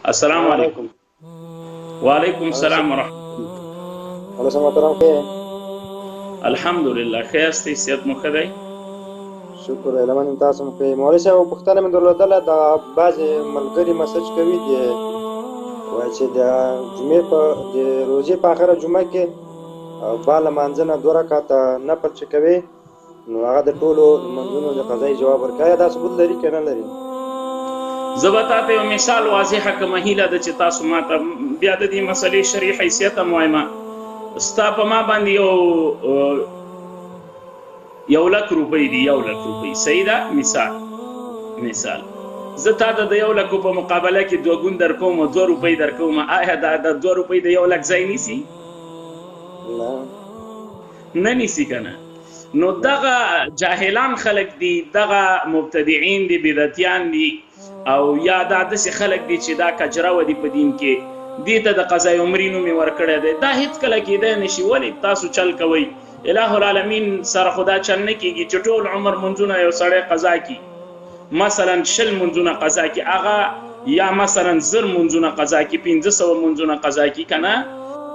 السلام علیکم. وعلیکم السلام ورحمۃ ولسم محترم کې الله. الحمدلله ښه یاستئ؟ صحت مو ښه دی؟ شکر لمن تاسو مو کې مولوي صاحب پوښتنه مې درلودله د بعضې ملګري مسج کوي وایي چې د جمعې په د روژې په آخره جمعه کې با لمانځه نه 2 رکعته نفل چې کوي نو هغه د ټولو لمونځونو د قضایي جواب ورکوي. دا ثبوت لري که نه لري؟ زه به تاته یو مثال واضحه کړم، هیله ده چې تاسو ماته بیا د دې مسلې شرعي حیثیت هم وایم. ستا په ما باندې یو لک روپۍ دي، 1 لک روپۍ، صحیح ده؟ مثال زه تا ته د 1 لک په مقابله کې 2 ګون درکوم، 2 روپۍ درکوم، آیا دا د 2 روپۍ د 1 لک ځای نیسي؟ نه نیسي که نه؟ نو دغه جاهلان خلک دي، دغه مبتدعين دي، بدعتیان دي، او یا دا داسې خلک دي چې دا کجراوه دي په دین کې، دې ته د قضای عمرې نوم یې ورکړی دی. دا هېڅکله کېدی نشي. ولې تاسو چل کوئ؟ اله العالمین سره خو دا چل نه کېږي چې ټول عمر منځونه یو سړی قضا کړي، مثلا 20 منځونه قضا کړي، هغه یا مثلا 1000 منځونه قضا کړي، 1500 منځونه قضا کړي که نه،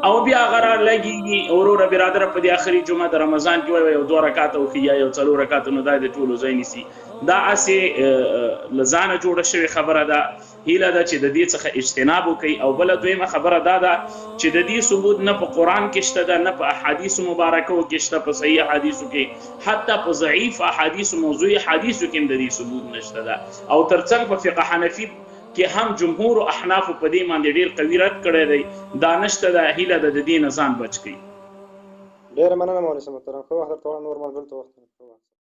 او بیا هغه رالګېږي وروره برادره په دې آخري جمعه د رمضان کې وایي یو 2 رکعته وکړي یا یو 4 رکعته، نو دا د ټولو ځای نیسي. دا هسې له ځانه جوړه شوې خبره ده. هیله ده چې د دې څخه اجتناب وکړئ. او بله دویمه خبره دا ده چې د دې ثبوت نه په قرآن کې شته ده، نه په احادیثو مبارکو کې شته، په صحیح احادیثو کې، حتی په ضعیف احادیثو، موضوعي حدیثو کې هم د دې ثبوت نشته ده. او ترڅنګ په فقه حنفي کې هم جمهور او احناف په دې باندې ډېر قوي رد کړی دی. دا نشته ده. هیله ده د دې نه ځان بچ کړئ. ډېره مننه مولوي صاحب محترم. ښه وخت درته نور ملګرو ته وخت